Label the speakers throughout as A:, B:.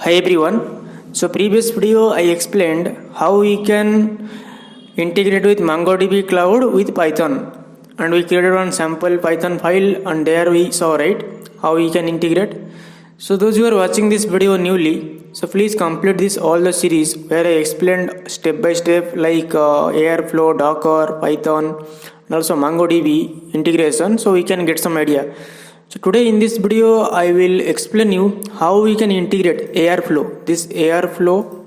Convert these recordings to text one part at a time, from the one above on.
A: Hi everyone. So previous video I explained how we can integrate with MongoDB Cloud with Python, and we created one sample Python file, and there we saw right how we can integrate. So those who are watching this video newly, so please complete this all the series where I explained step by step like Airflow, Docker, Python, and also MongoDB integration, so we can get some idea. So today in this video I will explain you how we can integrate this Airflow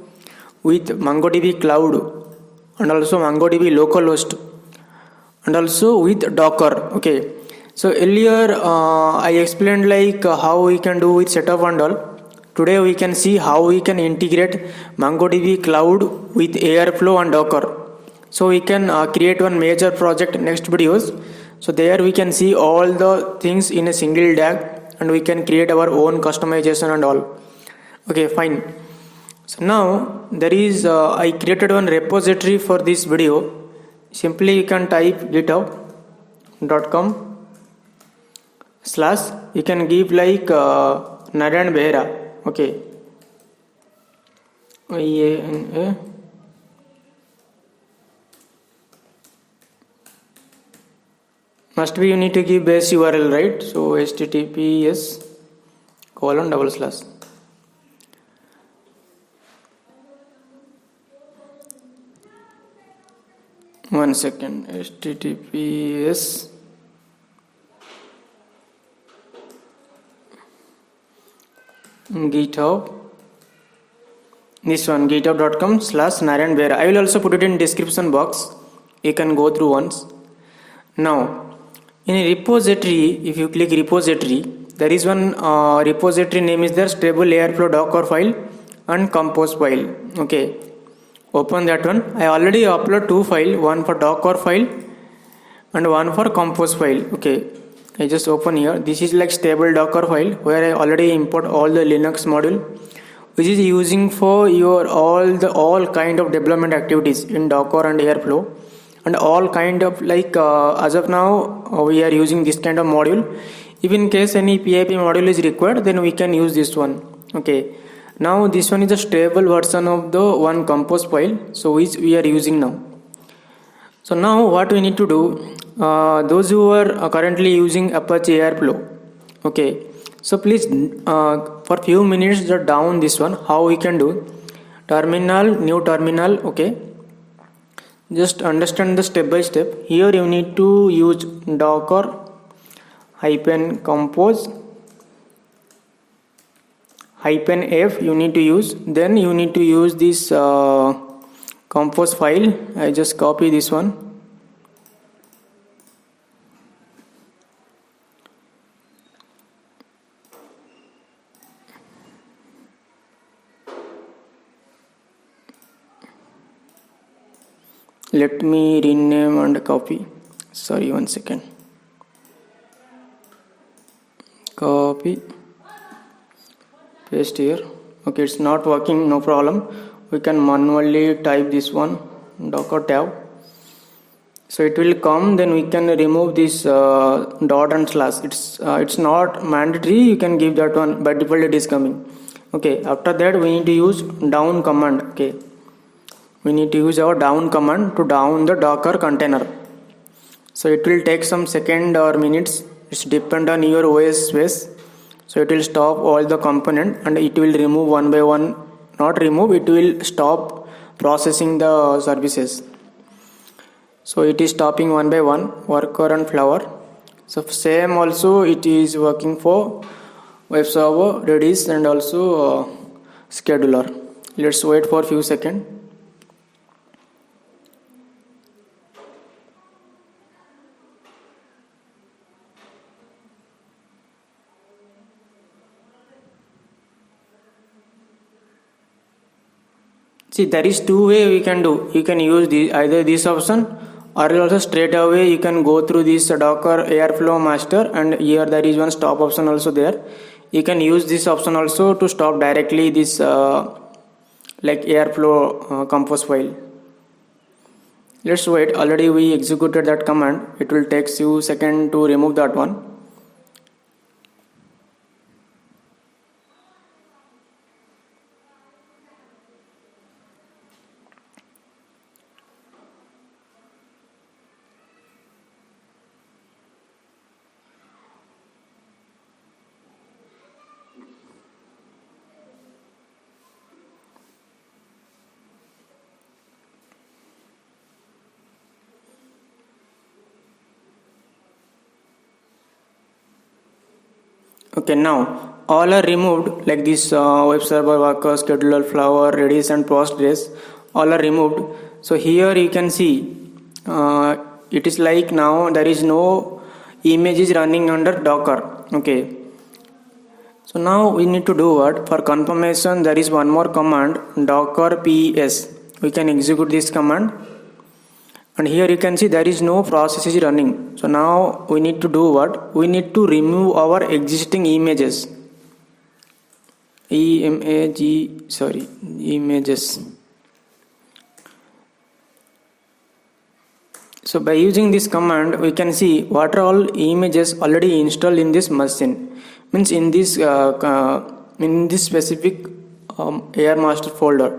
A: with MongoDB Cloud and also MongoDB localhost and also with Docker. Okay. So earlier I explained like how we can do with setup and all. Today we can see how we can integrate MongoDB Cloud with Airflow and Docker. So we can create one major project next videos. So there we can see all the things in a single DAG, and we can create our own customization and all. Okay, fine. So now there is I created one repository for this video. Simply you can type github.com/ you can give like Narayan Behra. Okay. IANA. Must be you need to give base URL, right? So https:// one second, https github, this one github.com/Narayan Behra. I will also put it in description box. You can go through once. Now in a repository, if you click repository, there is one repository name is there, stable Airflow Docker file and compose file. Okay, open that one. I already upload two files, one for Docker file and one for compose file. Okay, I just open here. This is like stable Docker file where I already import all the Linux module which is using for your all kind of development activities in Docker and Airflow. And all kind of like as of now we are using this kind of module. If in case any PIP module is required, then we can use this one. Okay, now this one is a stable version of the one compose file, so which we are using now. So now what we need to do, those who are currently using Apache Airflow, okay, so please for few minutes just down this one, how we can do terminal, new terminal. Okay, just understand the step by step. Here you need to use docker -compose -f you need to use. Then you need to use this compose file. I just copy this one. Let me rename and copy. Sorry, one second. Copy, paste here. Okay, it's not working, no problem. We can manually type this one, docker tab. So it will come, then we can remove this dot and slash. It's not mandatory, you can give that one, by default it is coming. Okay, after that we need to use down command. Okay, we need to use our down command to down the Docker container. So it will take some second or minutes. It's depend on your OS space. So it will stop all the component and it will remove one by one. Not remove, it will stop processing the services. So it is stopping one by one, worker and flower. So same also it is working for web server, Redis and also scheduler. Let's wait for few seconds. See, there is two way we can do. You can use either this option, or also straight away you can go through this Docker Airflow master, and here there is one stop option also there. You can use this option also to stop directly this like Airflow compose file. Let's wait. Already we executed that command. It will take few seconds to remove that one. Okay, now all are removed, like this web server worker, scheduler, flower, redis and postgres, all are removed. So here you can see it is like now there is no images running under Docker. Okay, so now we need to do what? For confirmation, there is one more command, docker ps. We can execute this command, and here you can see there is no process is running. So now we need to do what? We need to remove our existing images. Images. So by using this command, we can see what are all images already installed in this machine. Means in this specific AR master folder.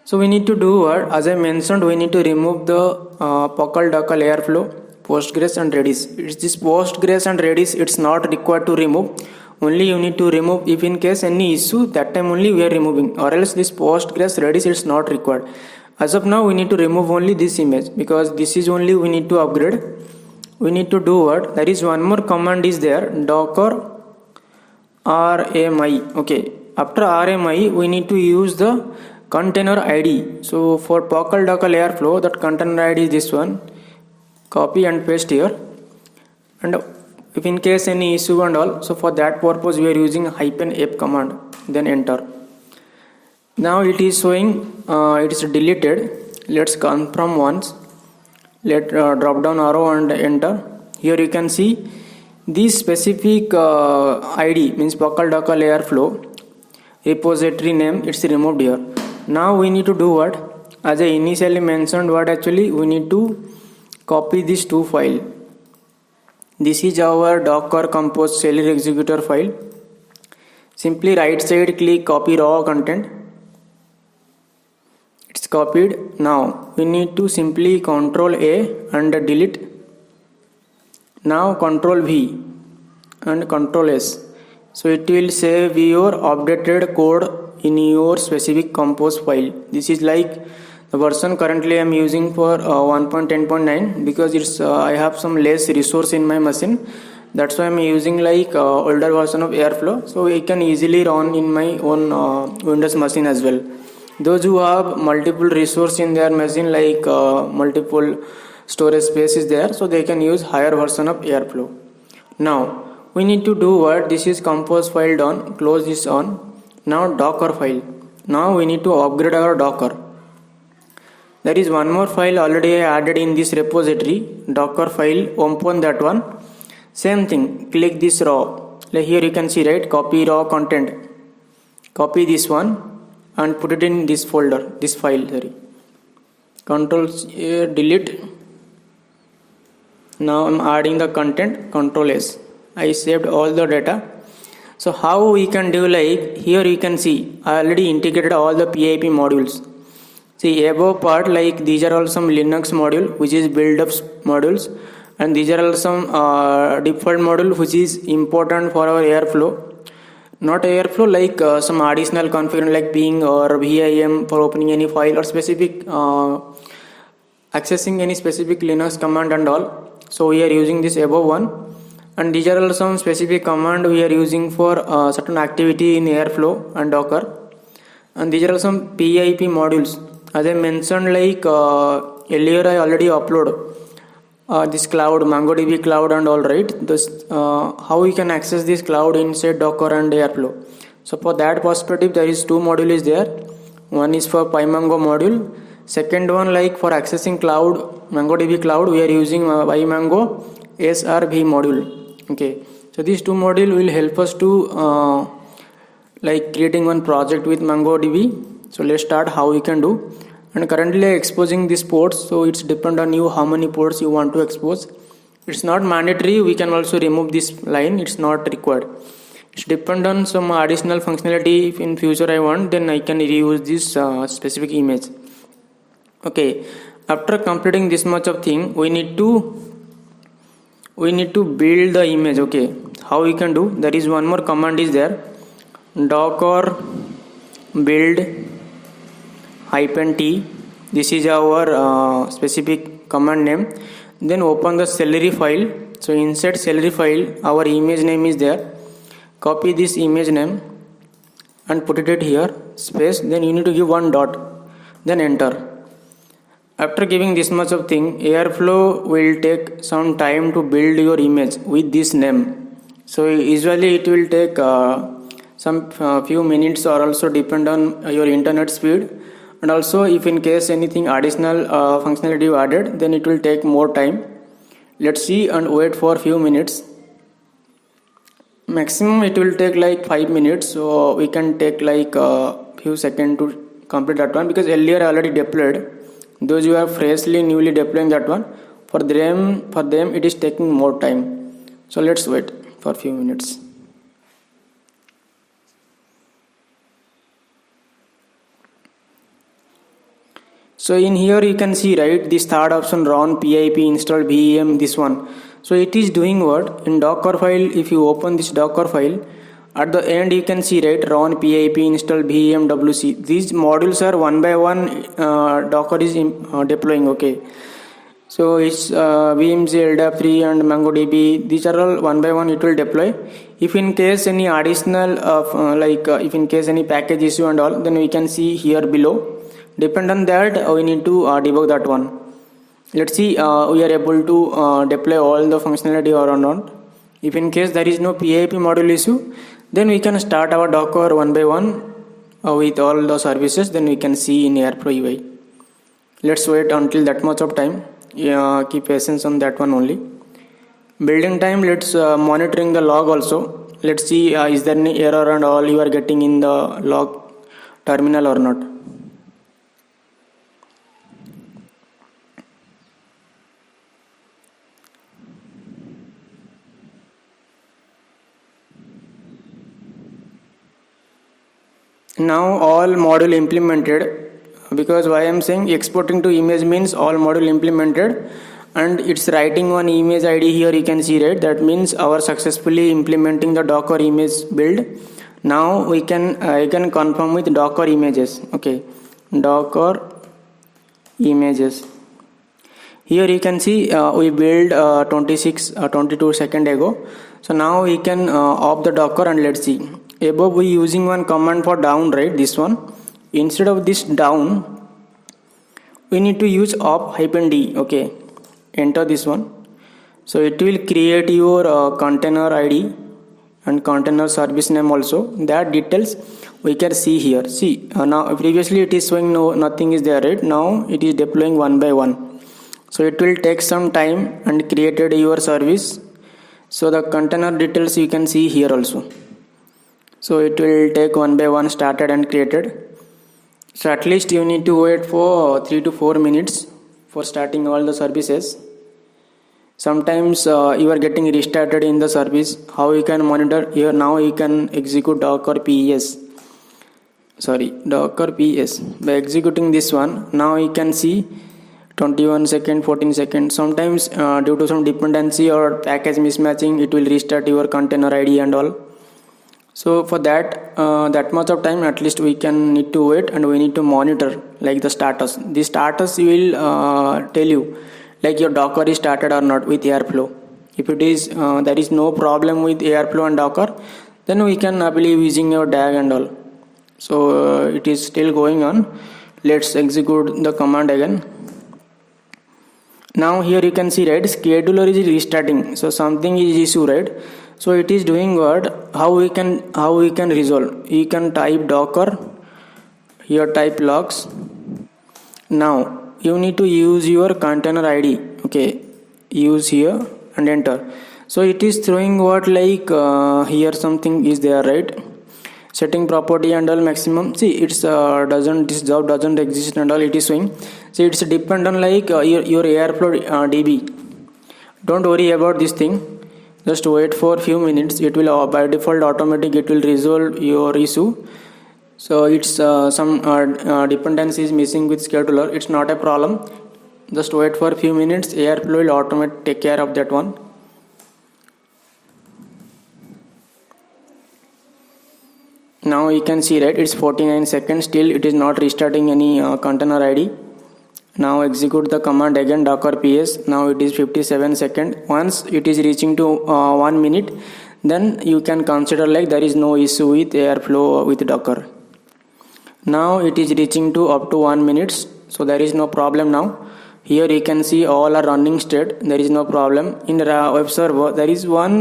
A: So we need to do what? As I mentioned, we need to remove the Docker, Airflow, Postgres and Redis. It's this Postgres and Redis, it's not required to remove. Only you need to remove if in case any issue, that time only we are removing, or else this Postgres, Redis, it's not required. As of now, we need to remove only this image, because this is only we need to upgrade. We need to do what? There is one more command is there, docker rmi. Okay, after rmi we need to use the container id. So for Docker Airflow, that container id is this one. Copy and paste here, and if in case any issue and all, so for that purpose we are using -f command, then enter. Now it is showing it is deleted. Let's confirm once. Let drop down arrow and enter. Here you can see this specific id, means Docker Airflow repository name, it's removed here. Now we need to do what? As I initially mentioned, what actually we need to copy these two files. This is our Docker compose shell executor file. Simply right side click, copy raw content. It's copied. Now we need to simply Ctrl A and delete. Now Ctrl V and Ctrl S. So it will save your updated code in your specific compose file. This is like the version currently I am using for 1.10.9, because it's I have some less resource in my machine. That's why I'm using like older version of Airflow, so I can easily run in my own Windows machine as well. Those who have multiple resource in their machine, like multiple storage space is there, so they can use higher version of Airflow. Now we need to do what? This is compose file done. Close this on. Now Dockerfile. Now we need to upgrade our Docker. There is one more file already I added in this repository, Dockerfile. Open that one. Same thing. Click this raw. Like here you can see, right? Copy raw content. Copy this one and put it in this folder, this file. Sorry. Control delete. Now I'm adding the content. Control S. I saved all the data. So how we can do, like here you can see I already integrated all the PIP modules. See above part, like these are all some Linux module which is build up modules, and these are all some default module which is important for our Airflow. Not Airflow, like some additional configuration like ping or VIM for opening any file or specific accessing any specific Linux command and all. So we are using this above one. And these are also some specific command we are using for certain activity in Airflow and Docker. And these are some PIP modules. As I mentioned, like earlier I already upload this cloud, MongoDB Cloud and all, right? This how we can access this cloud inside Docker and Airflow. So for that perspective, there is two modules there. One is for PyMongo module. Second one, like for accessing cloud, MongoDB Cloud, we are using PyMongo SRV module. Okay, so these two modules will help us to like creating one project with MongoDB. So let's start how we can do. And currently exposing these ports, so it's depend on you how many ports you want to expose. It's not mandatory, we can also remove this line, it's not required. It's depend on some additional functionality. If in future I want, then I can reuse this specific image. Okay, after completing this much of thing, we need to build the image. Okay, how we can do? There is one more command is there, docker build -t. This is our specific command name. Then open the celery file. So inside celery file, our image name is there. copy this image name and put it here, space, then you need to give one dot, then enter. After giving this much of thing, Airflow will take some time to build your image with this name. So usually it will take some few minutes, or also depend on your internet speed, and also if in case anything additional functionality you added, then it will take more time. Let's see and wait for few minutes. Maximum it will take like 5 minutes, so we can take like a few seconds to complete that one, because earlier I already deployed. Those who are freshly newly deploying that one, for them it is taking more time. So let's wait for a few minutes. So in here you can see, right, this third option, run pip install VM, this one. So it is doing what? In Dockerfile, if you open this Dockerfile, at the end you can see, right, run pip install VM wc. These modules are one by one Docker is deploying. Okay, so it's VMC, LDAP3 and MongoDB. These are all one by one it will deploy. If in case any additional if in case any package issue and all, then we can see here below. Depend on that, we need to debug that one. Let's see we are able to deploy all the functionality or not. If in case there is no PIP module issue, then we can start our Docker one by one with all the services. Then we can see in Airflow UI. Let's wait until that much of time. Keep patience on that one only. Building time, let's monitoring the log also. Let's see is there any error and all you are getting in the log terminal or not. Now all module implemented, because why I am saying exporting to image means all module implemented, and it's writing one image ID here, you can see, right, that means our successfully implementing the Docker image build. Now we can I can confirm with Docker images. Okay, Docker images. Here you can see we build 22 seconds ago. So now we can off the Docker and let's see. Above we using one command for down, right, this one. Instead of this down, we need to use op -d. Okay, enter this one. So it will create your container ID and container service name also. That details we can see here. See now previously it is showing nothing is there, right? Now it is deploying one by one. So it will take some time and created your service. So the container details you can see here also. So it will take one by one started and created. So at least you need to wait for 3 to 4 minutes for starting all the services. Sometimes you are getting restarted in the service. How you can monitor here? Now you can execute Docker PS. By executing this one, now you can see 21 seconds, 14 seconds. Sometimes due to some dependency or package mismatching, it will restart your container ID and all. So for that much of time, at least we can need to wait, and we need to monitor like the status. The status will tell you like your Docker is started or not with Airflow. If it is there is no problem with Airflow and Docker, then we can believe using your DAG and all. So it is still going on. Let's execute the command again. Now here you can see, right, scheduler is restarting. So something is issue, right? So it is doing what? How we can resolve? You can type Docker here, type logs. Now you need to use your container ID. Okay, use here and enter. So it is throwing what, like here something is there, right? Setting property and all maximum. See, it's this job doesn't exist and all it is showing. See, it's depend on like your Airflow DB. Don't worry about this thing. Just wait for few minutes. It will by default automatic it will resolve your issue. So it's some dependency is missing with scheduler. It's not a problem. Just wait for few minutes. Airflow will automate take care of that one. Now you can see, right, it's 49 seconds. Still it is not restarting any container ID. Now execute the command again, Docker PS. Now it is 57 seconds. Once it is reaching to 1 minute, then you can consider like there is no issue with Airflow with Docker. Now it is reaching to up to 1 minute, so there is no problem now. Here you can see all are running state, there is no problem. In the web server there is one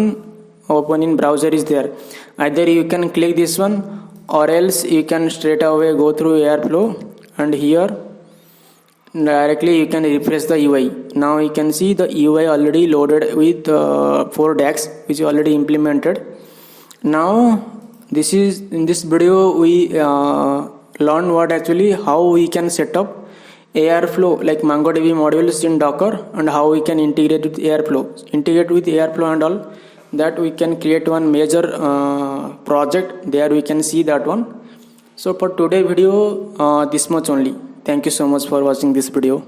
A: open in browser is there. Either you can click this one, or else you can straight away go through Airflow, and here directly you can refresh the UI. Now you can see the UI already loaded with 4 DAGs which is already implemented. Now this is in this video we learn what actually how we can set up Airflow like MongoDB modules in Docker, and how we can integrate with Airflow and all that. We can create one major project there, we can see that one. So for today video this much only. Thank you so much for watching this video.